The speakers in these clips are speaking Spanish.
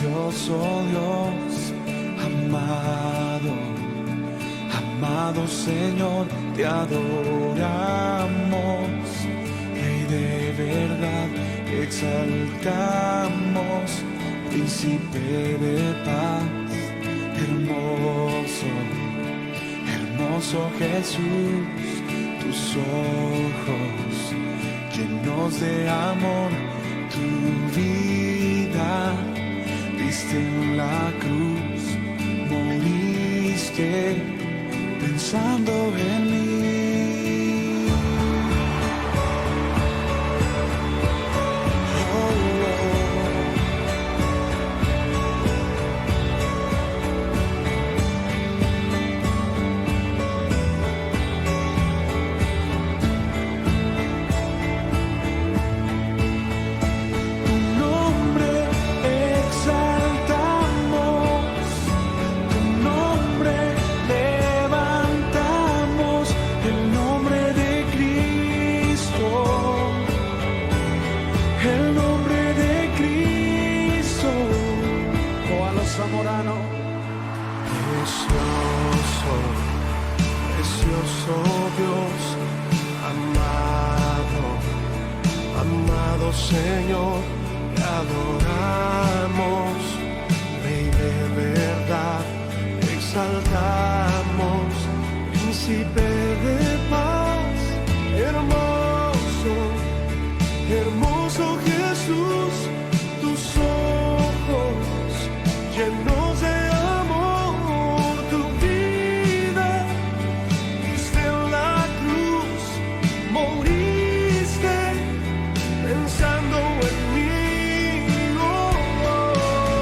precioso Dios, amado, amado Señor, te adoramos, Rey de verdad, exaltamos, Príncipe de paz, hermoso, hermoso Jesús, tus ojos llenos de amor, tu vida diste en la cruz, moriste pensando en mí. Zamorano. Precioso, precioso Dios, amado, amado Señor, te adoramos, Rey de verdad, exaltamos, Príncipe de paz, hermoso, hermoso Jesús, tus ojos llenos de amor, tu vida diste en la cruz, moriste pensando en mí. Oh, oh.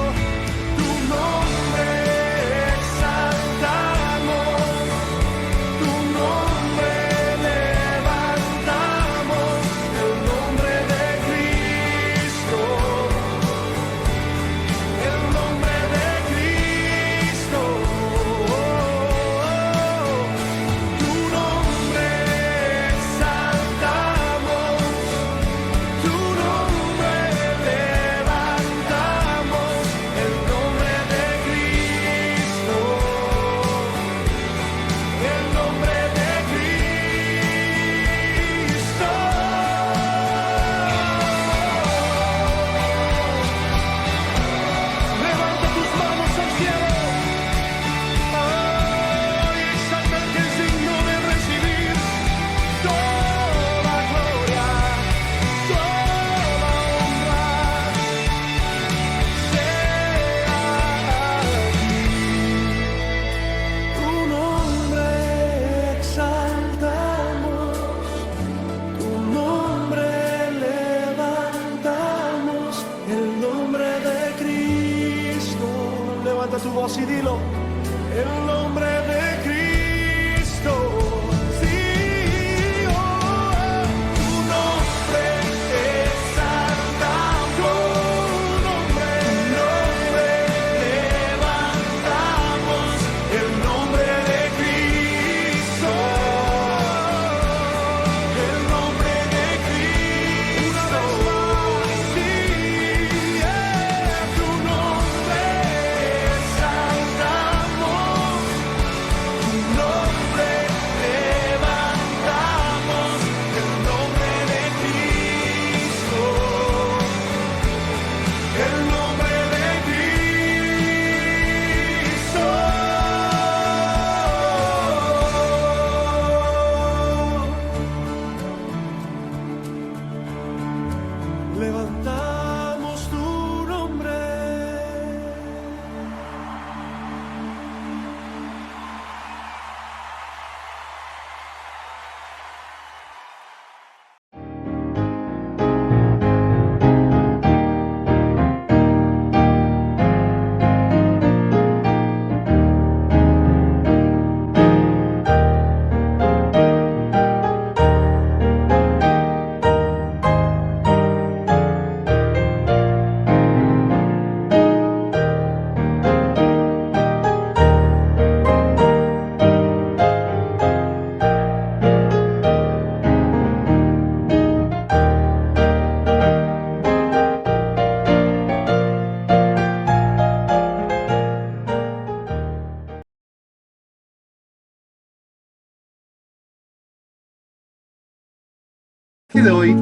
De hoy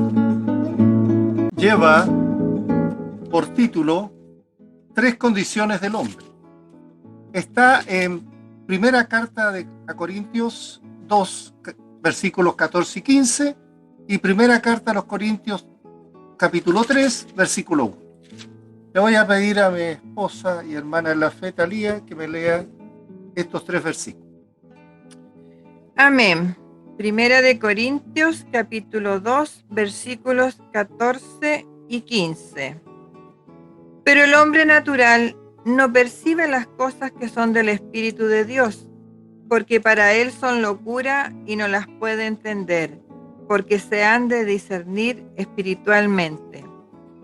lleva por título Tres condiciones del hombre. Está en primera carta a Corintios 2, versículos 14 y 15, y primera carta a los Corintios, capítulo 3, versículo 1. Le voy a pedir a mi esposa y hermana en la fe, Talía, que me lea estos tres versículos. Amén. Primera de Corintios, capítulo 2, versículos 14 y 15. Pero el hombre natural no percibe las cosas que son del Espíritu de Dios, porque para él son locura y no las puede entender, porque se han de discernir espiritualmente.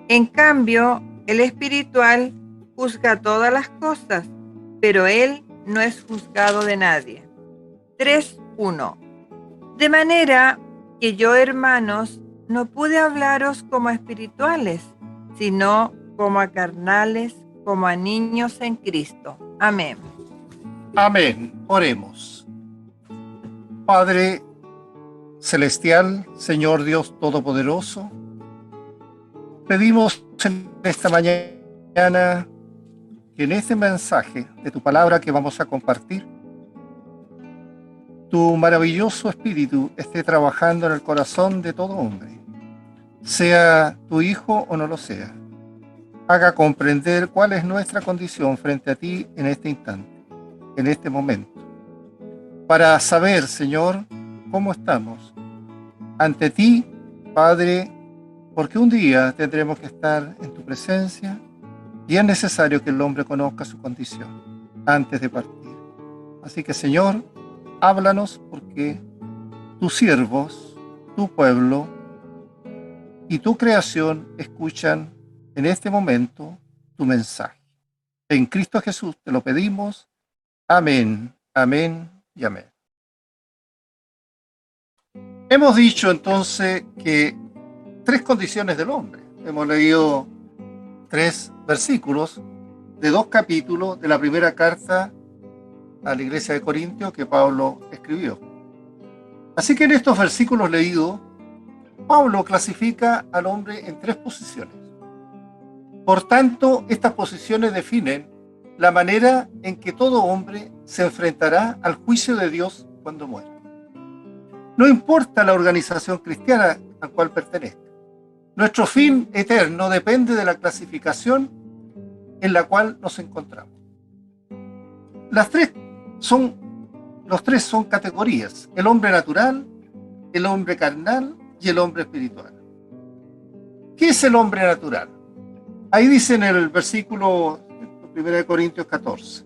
En cambio, el espiritual juzga todas las cosas, pero él no es juzgado de nadie. 3:1. De manera que yo, hermanos, no pude hablaros como a espirituales, sino como a carnales, como a niños en Cristo. Amén. Amén. Oremos. Padre celestial, Señor Dios Todopoderoso, pedimos en esta mañana que en este mensaje de tu palabra que vamos a compartir, tu maravilloso Espíritu esté trabajando en el corazón de todo hombre, sea tu hijo o no lo sea. Haga comprender cuál es nuestra condición frente a ti en este instante, en este momento, para saber, Señor, cómo estamos ante ti, Padre, porque un día tendremos que estar en tu presencia y es necesario que el hombre conozca su condición antes de partir. Así que, Señor, háblanos, porque tus siervos, tu pueblo y tu creación escuchan en este momento tu mensaje. En Cristo Jesús te lo pedimos. Amén, amén y amén. Hemos dicho entonces que tres condiciones del hombre. Hemos leído tres versículos de 2 capítulos de la primera carta a la iglesia de Corintios que Pablo escribió. Así que en estos versículos leídos, Pablo clasifica al hombre en tres posiciones. Por tanto, estas posiciones definen la manera en que todo hombre se enfrentará al juicio de Dios cuando muera. No importa la organización cristiana a la cual pertenezca. Nuestro fin eterno depende de la clasificación en la cual nos encontramos. Los tres son categorías: el hombre natural, el hombre carnal y el hombre espiritual. ¿Qué es el hombre natural? Ahí dice en el versículo 1 Corintios 14,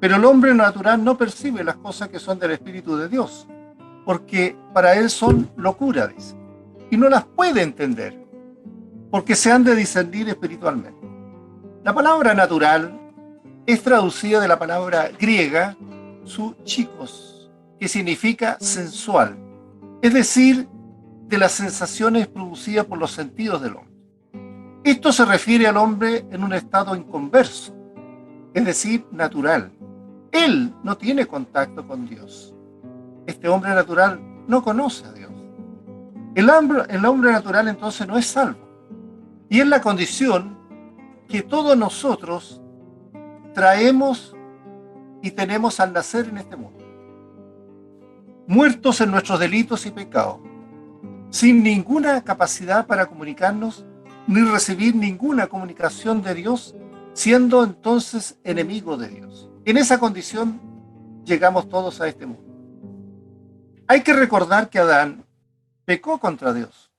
pero el hombre natural no percibe las cosas que son del Espíritu de Dios, porque para él son locura, dice, y no las puede entender, porque se han de discernir espiritualmente. La palabra natural es traducida de la palabra griega psychos, que significa sensual, es decir, de las sensaciones producidas por los sentidos del hombre. Esto se refiere al hombre en un estado inconverso, es decir, natural. Él no tiene contacto con Dios. Este hombre natural no conoce a Dios. El hombre natural entonces no es salvo. Y es la condición que todos nosotros traemos y tenemos al nacer en este mundo. Muertos en nuestros delitos y pecados, sin ninguna capacidad para comunicarnos ni recibir ninguna comunicación de Dios, siendo entonces enemigos de Dios. En esa condición llegamos todos a este mundo. Hay que recordar que Adán pecó contra Dios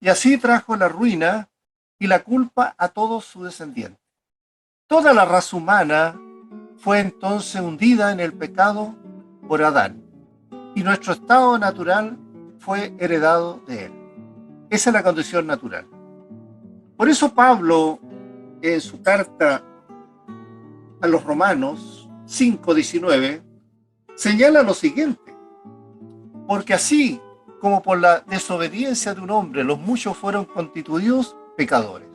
y así trajo la ruina y la culpa a todos sus descendientes. Toda la raza humana fue entonces hundida en el pecado por Adán y nuestro estado natural fue heredado de él. Esa es la condición natural. Por eso Pablo, en su carta a los Romanos 5:19, señala lo siguiente: porque así como por la desobediencia de un hombre los muchos fueron constituidos pecadores,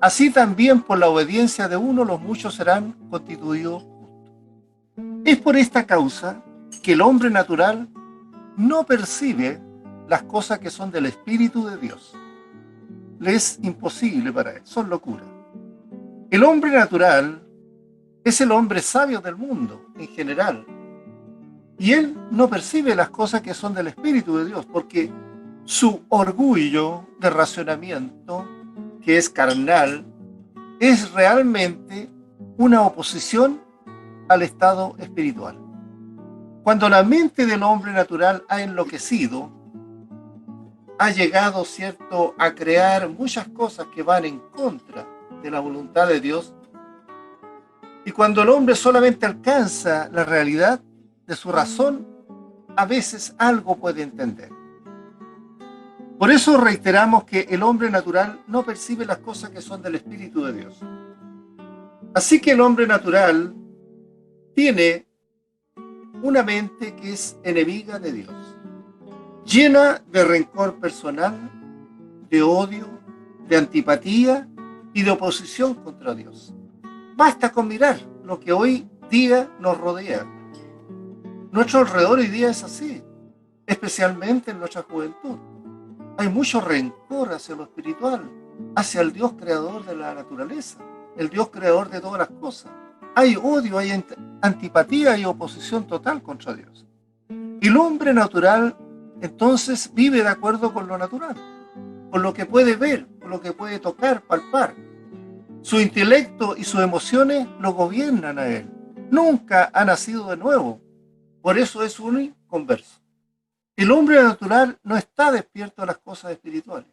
así también por la obediencia de uno los muchos serán constituidos justos. Es por esta causa que el hombre natural no percibe las cosas que son del Espíritu de Dios. Le es imposible para él, son locuras. El hombre natural es el hombre sabio del mundo en general. Y él no percibe las cosas que son del Espíritu de Dios, porque su orgullo de racionamiento, que es carnal, es realmente una oposición al estado espiritual. Cuando la mente del hombre natural ha enloquecido, ha llegado, ¿cierto?, a crear muchas cosas que van en contra de la voluntad de Dios. Y cuando el hombre solamente alcanza la realidad de su razón, a veces algo puede entender. Por eso reiteramos que el hombre natural no percibe las cosas que son del Espíritu de Dios. Así que el hombre natural tiene una mente que es enemiga de Dios, llena de rencor personal, de odio, de antipatía y de oposición contra Dios. Basta con mirar lo que hoy día nos rodea. Nuestro alrededor hoy día es así, especialmente en nuestra juventud. Hay mucho rencor hacia lo espiritual, hacia el Dios creador de la naturaleza, el Dios creador de todas las cosas. Hay odio, hay antipatía y oposición total contra Dios. Y el hombre natural entonces vive de acuerdo con lo natural, con lo que puede ver, con lo que puede tocar, palpar. Su intelecto y sus emociones lo gobiernan a él. Nunca ha nacido de nuevo. Por eso es un inconverso. El hombre natural no está despierto a las cosas espirituales.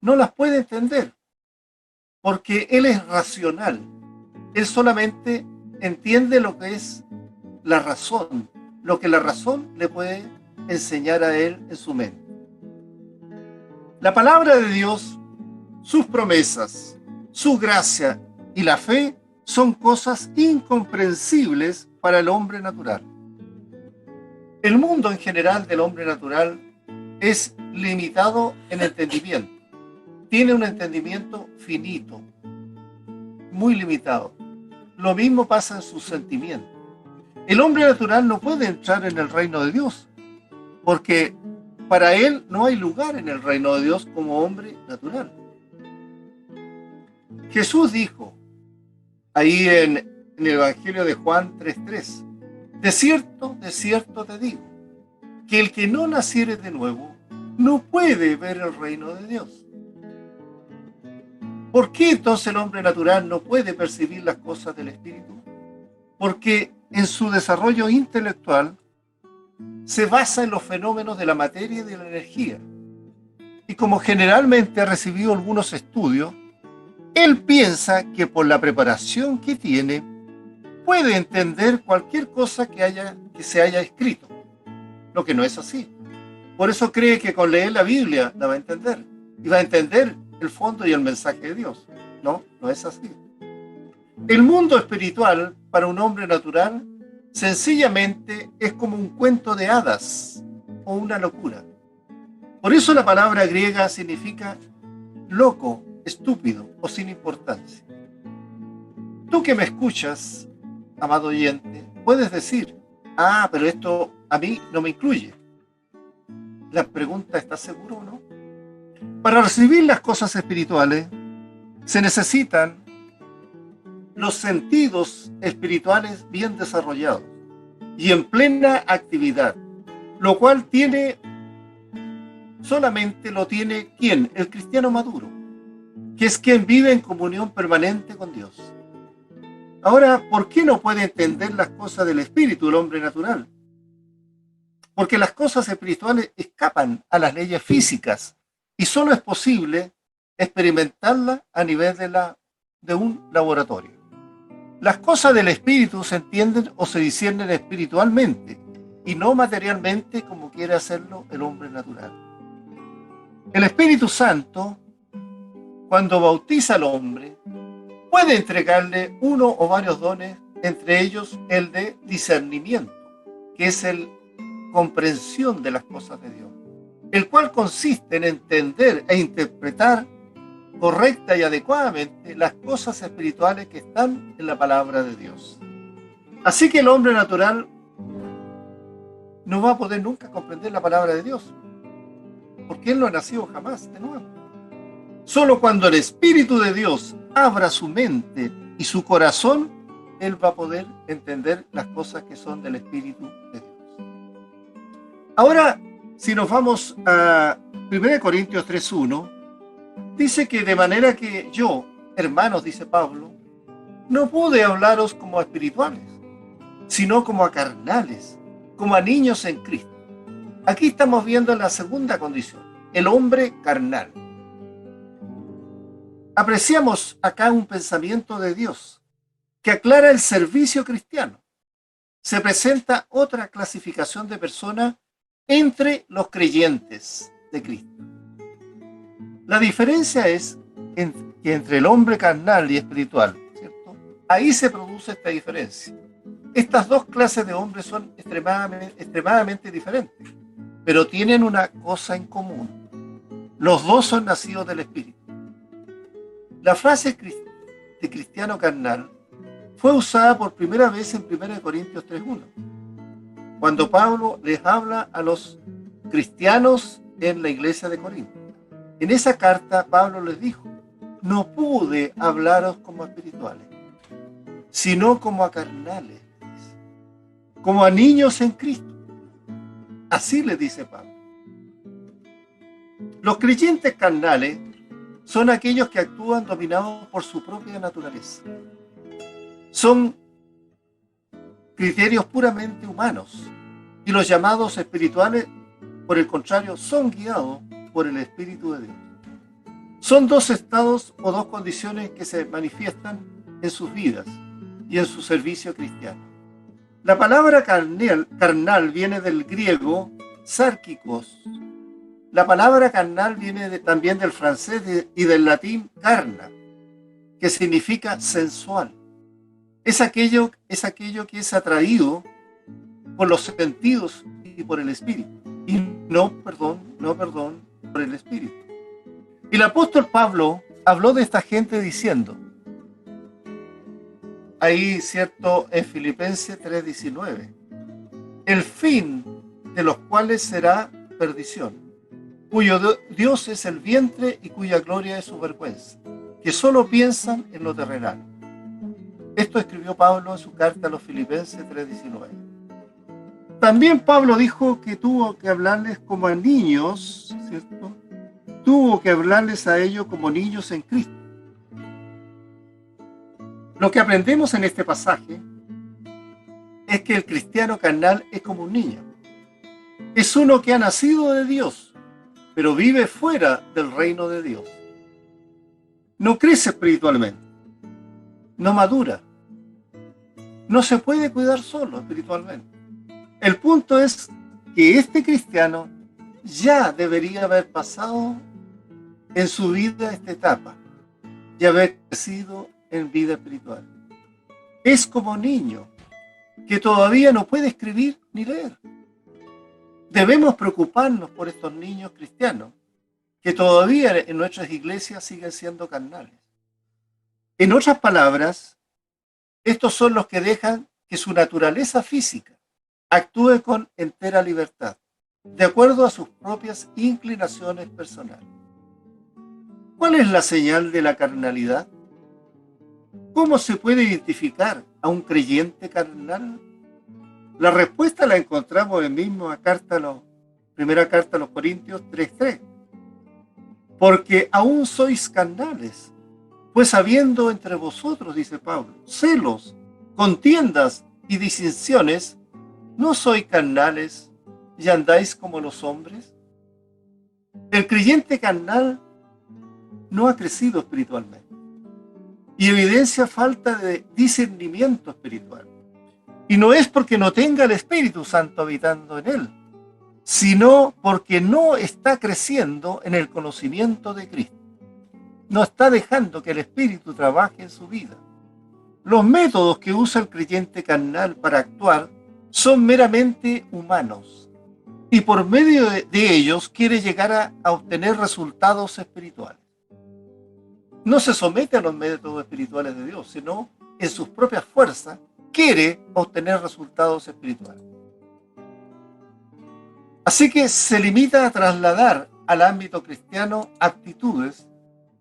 No las puede entender, porque él es racional. Él solamente entiende lo que es la razón, lo que la razón le puede enseñar a él en su mente. La palabra de Dios, sus promesas, su gracia y la fe son cosas incomprensibles para el hombre natural. El mundo en general del hombre natural es limitado en entendimiento. Tiene un entendimiento finito, muy limitado. Lo mismo pasa en sus sentimientos. El hombre natural no puede entrar en el reino de Dios, porque para él no hay lugar en el reino de Dios como hombre natural. Jesús dijo, ahí en el Evangelio de Juan 3:3, de cierto te digo, que el que no naciere de nuevo no puede ver el reino de Dios. ¿Por qué entonces el hombre natural no puede percibir las cosas del Espíritu? Porque en su desarrollo intelectual se basa en los fenómenos de la materia y de la energía. Y como generalmente ha recibido algunos estudios, él piensa que por la preparación que tiene, puede entender cualquier cosa que se haya escrito, lo que no es así. Por eso cree que con leer la Biblia la va a entender, y va a entender el fondo y el mensaje de Dios. No, no es así. El mundo espiritual para un hombre natural sencillamente es como un cuento de hadas o una locura. Por eso la palabra griega significa loco, estúpido o sin importancia. Tú que me escuchas, amado oyente, puedes decir, pero esto a mí no me incluye. La pregunta, ¿estás seguro o no? Para recibir las cosas espirituales se necesitan los sentidos espirituales bien desarrollados y en plena actividad, lo cual solamente lo tiene ¿quién? El cristiano maduro, que es quien vive en comunión permanente con Dios. Ahora, ¿por qué no puede entender las cosas del espíritu el hombre natural? Porque las cosas espirituales escapan a las leyes físicas y solo es posible experimentarlas a nivel de un laboratorio. Las cosas del espíritu se entienden o se disciernen espiritualmente y no materialmente como quiere hacerlo el hombre natural. El Espíritu Santo, cuando bautiza al hombre, puede entregarle uno o varios dones, entre ellos el de discernimiento, que es la comprensión de las cosas de Dios, el cual consiste en entender e interpretar correcta y adecuadamente las cosas espirituales que están en la palabra de Dios. Así que el hombre natural no va a poder nunca comprender la palabra de Dios, porque él no ha nacido jamás de nuevo. Solo cuando el Espíritu de Dios abra su mente y su corazón, él va a poder entender las cosas que son del Espíritu de Dios. Ahora, si nos vamos a 1 Corintios 3:1, dice que de manera que yo, hermanos, dice Pablo, no pude hablaros como a espirituales, sino como a carnales, como a niños en Cristo. Aquí estamos viendo la segunda condición, el hombre carnal. Apreciamos acá un pensamiento de Dios que aclara el servicio cristiano. Se presenta otra clasificación de personas entre los creyentes de Cristo. La diferencia es que entre el hombre carnal y espiritual, ¿cierto? Ahí se produce esta diferencia. Estas dos clases de hombres son extremadamente diferentes, pero tienen una cosa en común. Los dos son nacidos del Espíritu. La frase de cristiano carnal fue usada por primera vez en 1 Corintios 3:1, cuando Pablo les habla a los cristianos en la iglesia de Corinto. En esa carta Pablo les dijo: no pude hablaros como a espirituales, sino como a carnales, como a niños en Cristo. Así les dice Pablo. Los creyentes carnales son aquellos que actúan dominados por su propia naturaleza. Son criterios puramente humanos, y los llamados espirituales, por el contrario, son guiados por el Espíritu de Dios. Son dos estados o dos condiciones que se manifiestan en sus vidas y en su servicio cristiano. La palabra carnal viene del griego sarkikos. La palabra carnal viene también del francés y del latín carna, que significa sensual. Es aquello que es atraído por los sentidos y por el espíritu. Y no, por el espíritu. Y el apóstol Pablo habló de esta gente diciendo, ahí, cierto, en Filipenses 3:19, el fin de los cuales será perdición, cuyo Dios es el vientre y cuya gloria es su vergüenza, que solo piensan en lo terrenal. Esto escribió Pablo en su carta a los Filipenses 3:19. También Pablo dijo que tuvo que hablarles como a niños, ¿cierto? Tuvo que hablarles a ellos como niños en Cristo. Lo que aprendemos en este pasaje es que el cristiano carnal es como un niño. Es uno que ha nacido de Dios, pero vive fuera del reino de Dios. No crece espiritualmente, no madura, no se puede cuidar solo espiritualmente. El punto es que este cristiano ya debería haber pasado en su vida esta etapa y haber crecido en vida espiritual. Es como niño que todavía no puede escribir ni leer. Debemos preocuparnos por estos niños cristianos que todavía en nuestras iglesias siguen siendo carnales. En otras palabras, estos son los que dejan que su naturaleza física actúe con entera libertad, de acuerdo a sus propias inclinaciones personales. ¿Cuál es la señal de la carnalidad? ¿Cómo se puede identificar a un creyente carnal? La respuesta la encontramos en misma primera carta a los Corintios 3:3. Porque aún sois carnales, pues habiendo entre vosotros, dice Pablo, celos, contiendas y disensiones, ¿no sois carnales y andáis como los hombres? El creyente carnal no ha crecido espiritualmente y evidencia falta de discernimiento espiritual. Y no es porque no tenga el Espíritu Santo habitando en él, sino porque no está creciendo en el conocimiento de Cristo. No está dejando que el Espíritu trabaje en su vida. Los métodos que usa el creyente carnal para actuar son meramente humanos y por medio de ellos quiere llegar a obtener resultados espirituales. No se somete a los métodos espirituales de Dios, sino en sus propias fuerzas quiere obtener resultados espirituales. Así que se limita a trasladar al ámbito cristiano actitudes,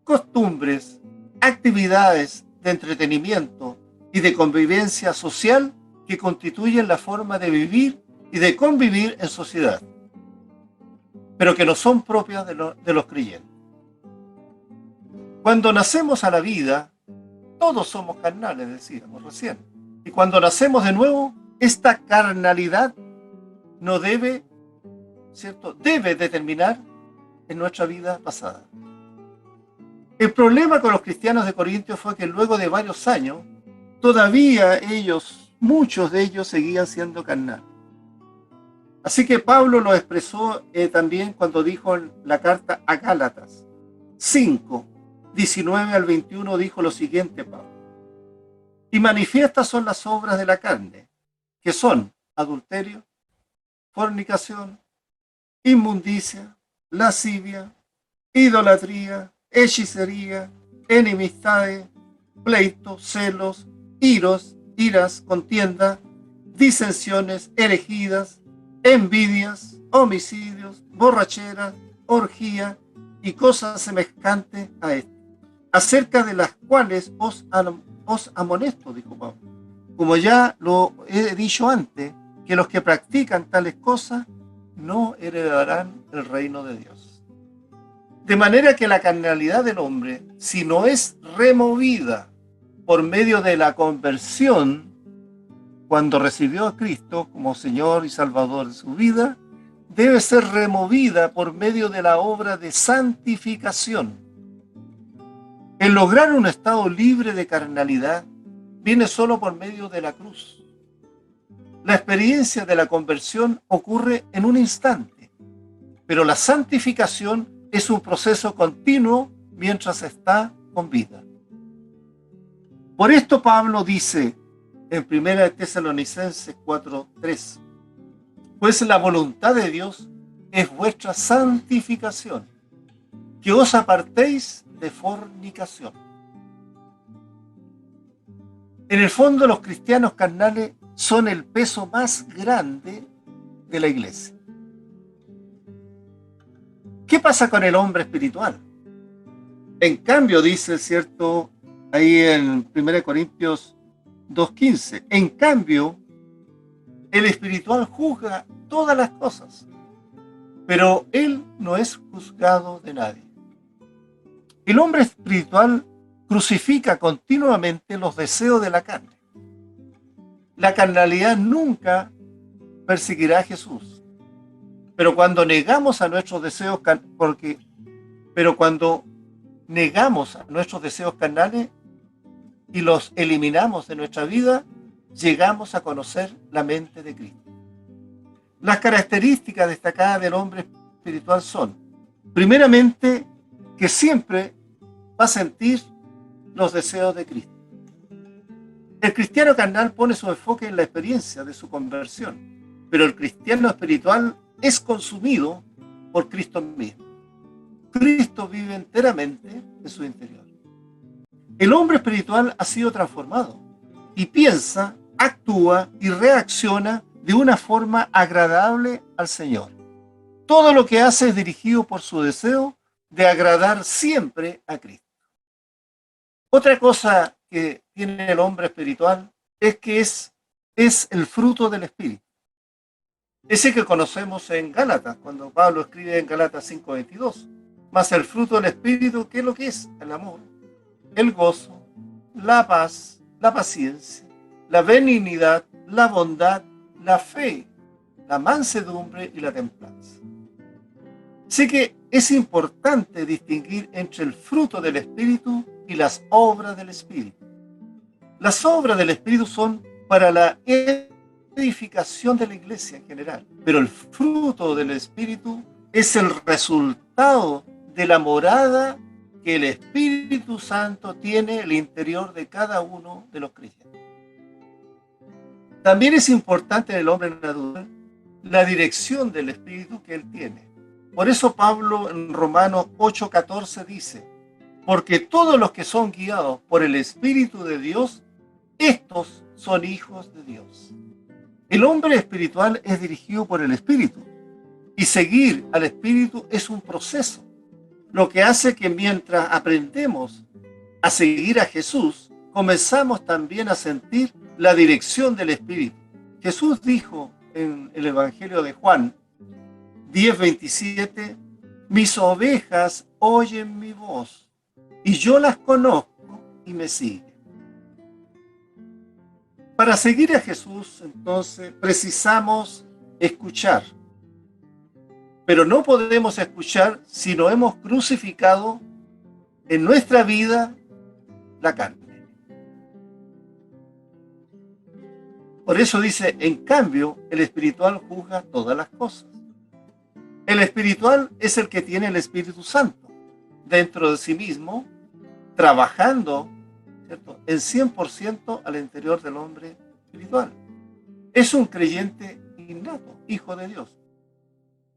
costumbres, actividades de entretenimiento y de convivencia social que constituyen la forma de vivir y de convivir en sociedad, pero que no son propias de los creyentes. Cuando nacemos a la vida, todos somos carnales, decíamos recién. Y cuando nacemos de nuevo, esta carnalidad no debe, ¿cierto? Debe determinar en nuestra vida pasada. El problema con los cristianos de Corintios fue que luego de varios años, todavía muchos de ellos seguían siendo carnales. Así que Pablo lo expresó también cuando dijo en la carta a Gálatas 5, 19 al 21, dijo lo siguiente Pablo: y manifiestas son las obras de la carne, que son adulterio, fornicación, inmundicia, lascivia, idolatría, hechicería, enemistades, pleitos, celos, iras, contienda, disensiones, herejías, envidias, homicidios, borracheras, orgía y cosas semejantes a esto, acerca de las cuales os amonesto, dijo Pablo, como ya lo he dicho antes, que los que practican tales cosas no heredarán el reino de Dios. De manera que la carnalidad del hombre, si no es removida por medio de la conversión, cuando recibió a Cristo como Señor y Salvador de su vida, debe ser removida por medio de la obra de santificación. El lograr un estado libre de carnalidad viene solo por medio de la cruz. La experiencia de la conversión ocurre en un instante, pero la santificación es un proceso continuo mientras está con vida. Por esto Pablo dice en 1 Tesalonicenses 4:3, pues la voluntad de Dios es vuestra santificación, que os apartéis de fornicación. En el fondo, los cristianos carnales son el peso más grande de la iglesia. ¿Qué pasa con el hombre espiritual? En cambio, dice, ¿cierto? Ahí en 1 Corintios 2:15, en cambio, el espiritual juzga todas las cosas, pero él no es juzgado de nadie. El hombre espiritual crucifica continuamente los deseos de la carne. La carnalidad nunca perseguirá a Jesús, pero cuando negamos a nuestros deseos carnales y los eliminamos de nuestra vida, llegamos a conocer la mente de Cristo. Las características destacadas del hombre espiritual son, primeramente, que siempre va a sentir los deseos de Cristo. El cristiano carnal pone su enfoque en la experiencia de su conversión, pero el cristiano espiritual es consumido por Cristo mismo. Cristo vive enteramente en su interior. El hombre espiritual ha sido transformado y piensa, actúa y reacciona de una forma agradable al Señor. Todo lo que hace es dirigido por su deseo de agradar siempre a Cristo. Otra cosa que tiene el hombre espiritual es que es el fruto del Espíritu. Ese que conocemos en Gálatas, cuando Pablo escribe en Gálatas 5:22. Mas el fruto del Espíritu, ¿qué es lo que es? El amor, el gozo, la paz, la paciencia, la benignidad, la bondad, la fe, la mansedumbre y la templanza. Así que es importante distinguir entre el fruto del Espíritu y las obras del Espíritu. Las obras del Espíritu son para la edificación de la iglesia en general, pero el fruto del Espíritu es el resultado de la morada que el Espíritu Santo tiene en el interior de cada uno de los creyentes. También es importante en el hombre natural la dirección del Espíritu que él tiene. Por eso Pablo en Romanos 8:14 dice, porque todos los que son guiados por el Espíritu de Dios, estos son hijos de Dios. El hombre espiritual es dirigido por el Espíritu Y seguir al Espíritu es un proceso, lo que hace que mientras aprendemos a seguir a Jesús, comenzamos también a sentir la dirección del Espíritu. Jesús dijo en el Evangelio de Juan 10:27, mis ovejas oyen mi voz, y yo las conozco y me siguen. Para seguir a Jesús, entonces, precisamos escuchar. Pero no podemos escuchar si no hemos crucificado en nuestra vida la carne. Por eso dice, en cambio, el espiritual juzga todas las cosas. El espiritual es el que tiene el Espíritu Santo dentro de sí mismo, trabajando, ¿cierto?, en 100% al interior del hombre espiritual. Es un creyente innato, hijo de Dios.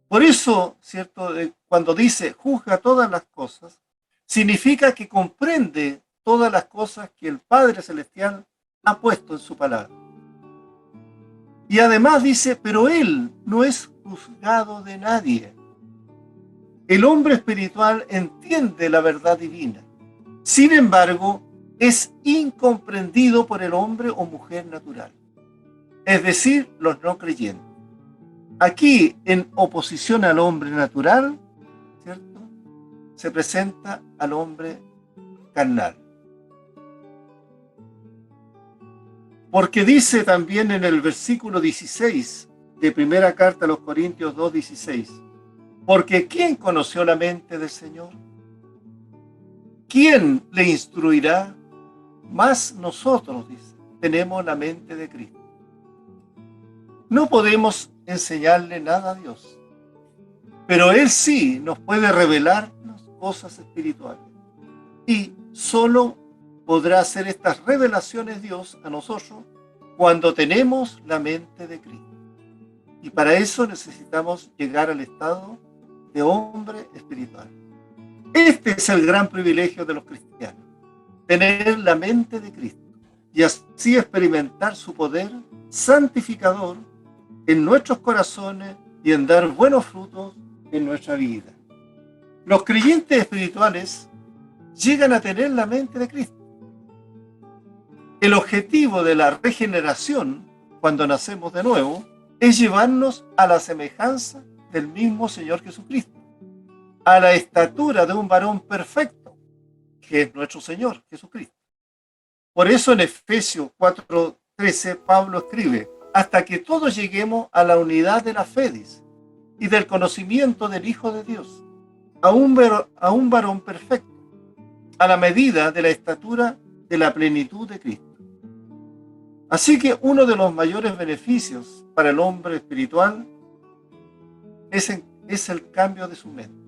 Por eso, ¿cierto?, cuando dice juzga todas las cosas, significa que comprende todas las cosas que el Padre Celestial ha puesto en su palabra. Y además dice, pero Él no es juzgado de nadie. El hombre espiritual entiende la verdad divina. Sin embargo, es incomprendido por el hombre o mujer natural, es decir, los no creyentes. Aquí, en oposición al hombre natural, ¿cierto?, se presenta al hombre carnal. Porque dice también en el versículo 16 de primera carta a los Corintios 2:16, porque ¿quién conoció la mente del Señor? ¿Quién le instruirá? Más nosotros, dice, tenemos la mente de Cristo. No podemos enseñarle nada a Dios, pero Él sí nos puede revelarnos cosas espirituales. Y solo podrá hacer estas revelaciones Dios a nosotros cuando tenemos la mente de Cristo. Y para eso necesitamos llegar al estado de hombre espiritual. Este es el gran privilegio de los cristianos, tener la mente de Cristo y así experimentar su poder santificador en nuestros corazones y en dar buenos frutos en nuestra vida. Los creyentes espirituales llegan a tener la mente de Cristo. El objetivo de la regeneración, cuando nacemos de nuevo, es llevarnos a la semejanza del mismo Señor Jesucristo, a la estatura de un varón perfecto, que es nuestro Señor Jesucristo. Por eso en Efesios 4:13 Pablo escribe, hasta que todos lleguemos a la unidad de la fe, dice, y del conocimiento del Hijo de Dios, a un varón perfecto, a la medida de la estatura de la plenitud de Cristo. Así que uno de los mayores beneficios para el hombre espiritual es el cambio de su mente.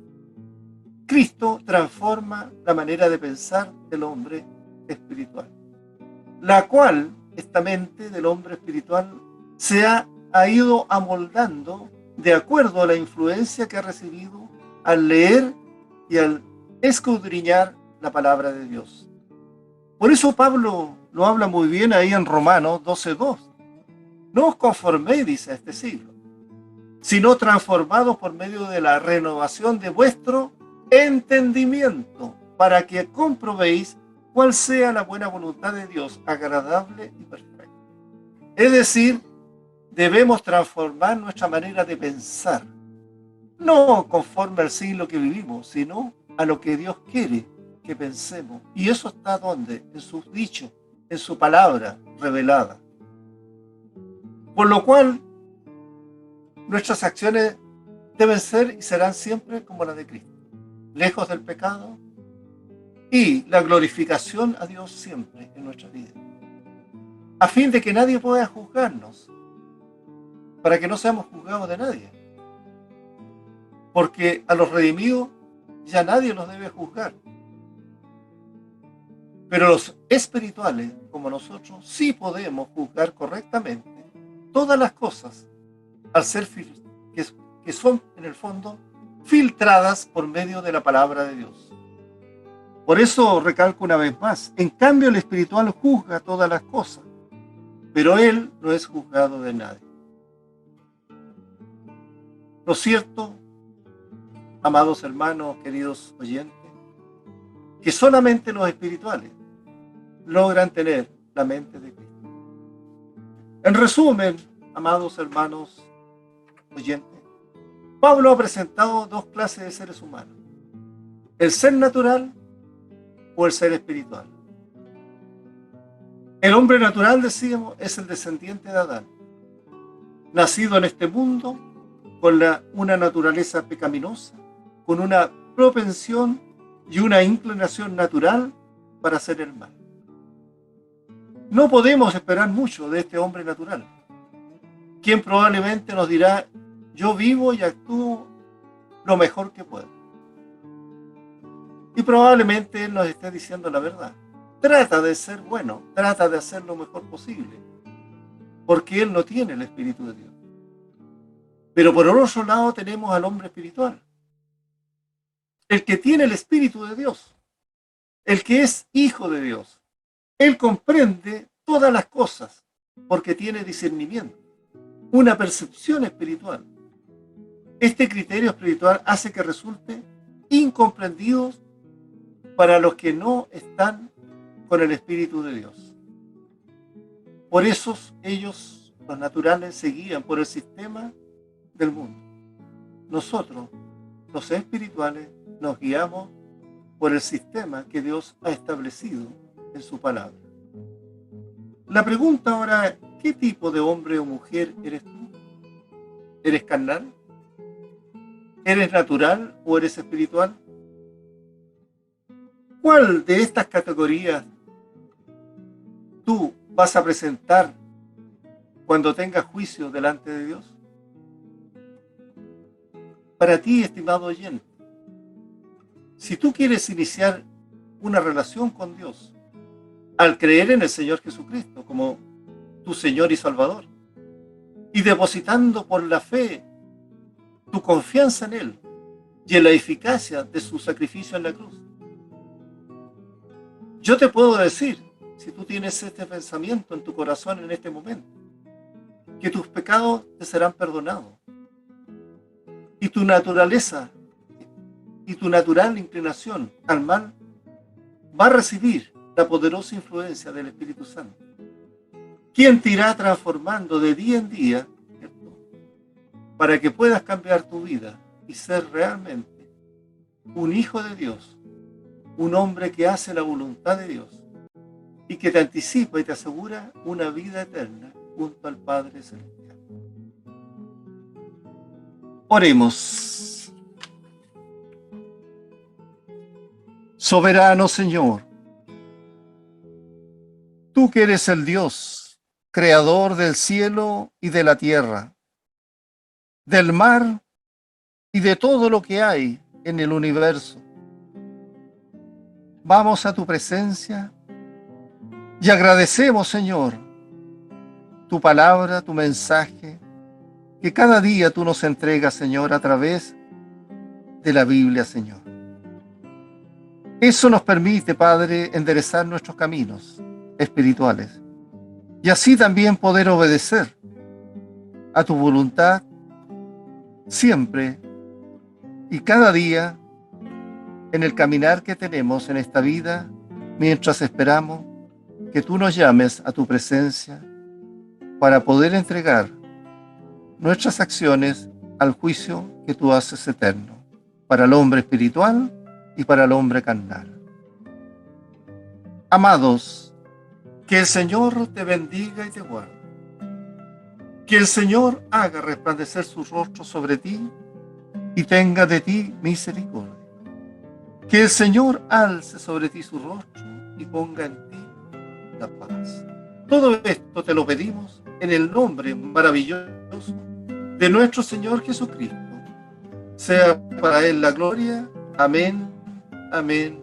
Cristo transforma la manera de pensar del hombre espiritual, la cual, esta mente del hombre espiritual, se ha ido amoldando de acuerdo a la influencia que ha recibido al leer y al escudriñar la palabra de Dios. Por eso Pablo lo habla muy bien ahí en Romanos 12:2. No os conforméis, dice, a este siglo, sino transformados por medio de la renovación de vuestro entendimiento, para que comprobéis cuál sea la buena voluntad de Dios, agradable y perfecta. Es decir, debemos transformar nuestra manera de pensar, no conforme al siglo que vivimos, sino a lo que Dios quiere que pensemos. Y eso está ¿dónde? En sus dichos, en su palabra revelada. Por lo cual, nuestras acciones deben ser y serán siempre como las de Cristo, lejos del pecado y la glorificación a Dios siempre en nuestra vida, a fin de que nadie pueda juzgarnos, para que no seamos juzgados de nadie, porque a los redimidos ya nadie los debe juzgar. Pero los espirituales, como nosotros, sí podemos juzgar correctamente todas las cosas, al ser que son, en el fondo, filtradas por medio de la palabra de Dios. Por eso recalco una vez más, en cambio el espiritual juzga todas las cosas, pero él no es juzgado de nadie. Lo cierto, amados hermanos, queridos oyentes, que solamente los espirituales logran tener la mente de Cristo. En resumen, amados hermanos oyentes, Pablo ha presentado dos clases de seres humanos: el ser natural o el ser espiritual. El hombre natural, decíamos, es el descendiente de Adán, nacido en este mundo con una naturaleza pecaminosa, con una propensión y una inclinación natural para hacer el mal. No podemos esperar mucho de este hombre natural, quien probablemente nos dirá: yo vivo y actúo lo mejor que puedo. Y probablemente él nos esté diciendo la verdad. Trata de ser bueno, trata de hacer lo mejor posible, porque él no tiene el Espíritu de Dios. Pero por el otro lado tenemos al hombre espiritual, el que tiene el Espíritu de Dios, el que es hijo de Dios. Él comprende todas las cosas porque tiene discernimiento, una percepción espiritual. Este criterio espiritual hace que resulte incomprendidos para los que no están con el Espíritu de Dios. Por eso ellos, los naturales, se guían por el sistema del mundo. Nosotros, los espirituales, nos guiamos por el sistema que Dios ha establecido en su palabra. La pregunta ahora es: ¿qué tipo de hombre o mujer eres tú? ¿Eres carnal? ¿Eres natural o eres espiritual? ¿Cuál de estas categorías tú vas a presentar cuando tengas juicio delante de Dios? Para ti, estimado oyente, si tú quieres iniciar una relación con Dios al creer en el Señor Jesucristo como tu Señor y Salvador, y depositando por la fe tu confianza en Él y en la eficacia de su sacrificio en la cruz, yo te puedo decir, si tú tienes este pensamiento en tu corazón en este momento, que tus pecados te serán perdonados y tu naturaleza y tu natural inclinación al mal va a recibir la poderosa influencia del Espíritu Santo, quien te irá transformando de día en día, ¿cierto?, para que puedas cambiar tu vida y ser realmente un hijo de Dios, un hombre que hace la voluntad de Dios y que te anticipa y te asegura una vida eterna junto al Padre Celestial. Oremos. Soberano Señor, tú que eres el Dios, creador del cielo y de la tierra, del mar y de todo lo que hay en el universo, vamos a tu presencia y agradecemos, Señor, tu palabra, tu mensaje, que cada día tú nos entregas, Señor, a través de la Biblia, Señor. Eso nos permite, Padre, enderezar nuestros caminos espirituales y así también poder obedecer a tu voluntad siempre y cada día en el caminar que tenemos en esta vida, mientras esperamos que tú nos llames a tu presencia para poder entregar nuestras acciones al juicio que tú haces eterno, para el hombre espiritual y para el hombre carnal. Amados, que el Señor te bendiga y te guarde. Que el Señor haga resplandecer su rostro sobre ti y tenga de ti misericordia. Que el Señor alce sobre ti su rostro y ponga en ti la paz. Todo esto te lo pedimos en el nombre maravilloso de nuestro Señor Jesucristo. Sea para Él la gloria. Amén, amén.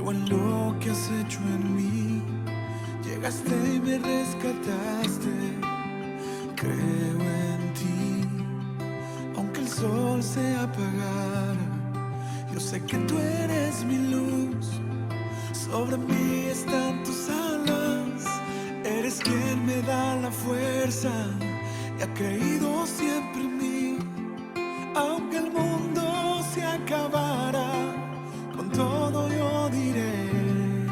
Creo en lo que has hecho en mí. Llegaste y me rescataste. Creo en ti. Aunque el sol se apagara, yo sé que tú eres mi luz. Sobre mí están tus alas. Eres quien me da la fuerza y ha creído siempre en mí. Aunque el mundo se acabara, con todo yo diré: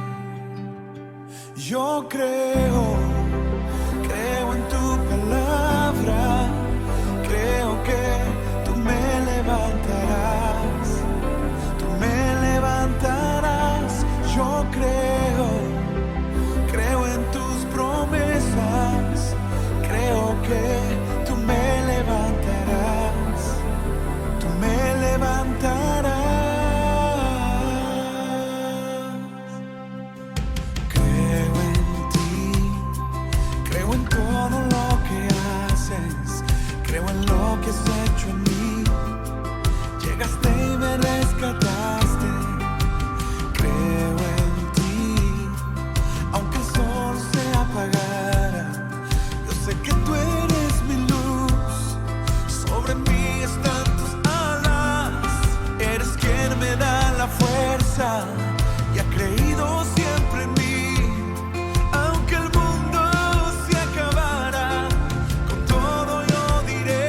yo creo en tu palabra. Creo que tú me levantarás, tú me levantarás. Yo creo en tus promesas. Creo que tú me levantarás, tú me levantarás. Creo en ti, creo en todo lo que haces. Creo en lo que has hecho en mí. Llegaste y me rescataste. Creo en ti. Aunque el sol se apagara, yo sé que tú eres mi luz. Sobre mí están tus alas. Eres quien me da la fuerza y ha creído siempre en mí. Aunque el mundo se acabara, con todo yo diré: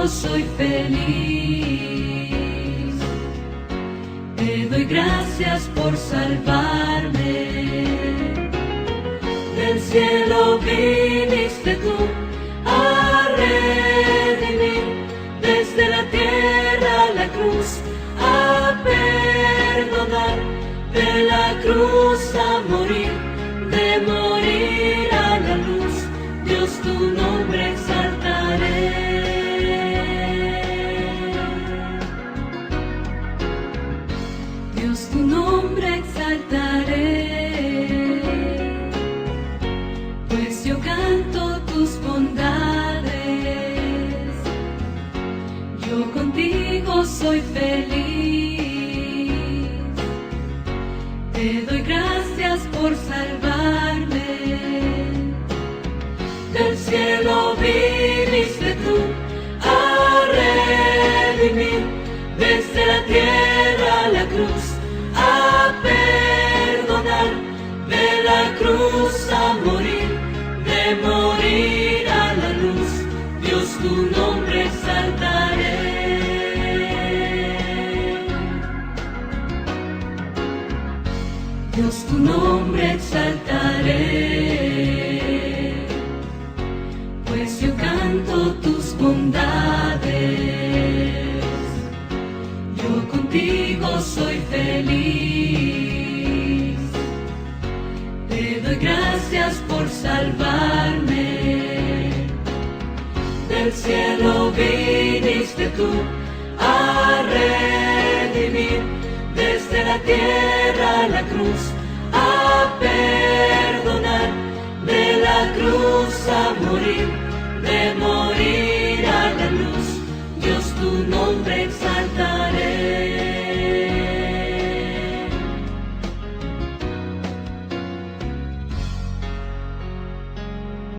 contigo soy feliz. Te doy gracias por salvarme. Del cielo viniste tú a redimir, desde la tierra a la cruz a perdonar, de la cruz a morir, de morir a la luz. Dios, tu nombre exaltaré. Dios, tu nombre exaltaré, pues yo canto tus bondades. Yo contigo soy feliz. Te doy gracias por salvarme. Del cielo viniste tú a redimir, desde la tierra a la cruz a perdonar, de la cruz a morir, de morir a la luz. Dios, tu nombre exaltaré. Dios, tu nombre exaltaré, pues yo canto tus bondades. Yo contigo soy feliz. Te doy gracias por salvarme. Del cielo viniste tú a redimir, desde la tierra a la cruz a perdonar, de la cruz a morir, de morir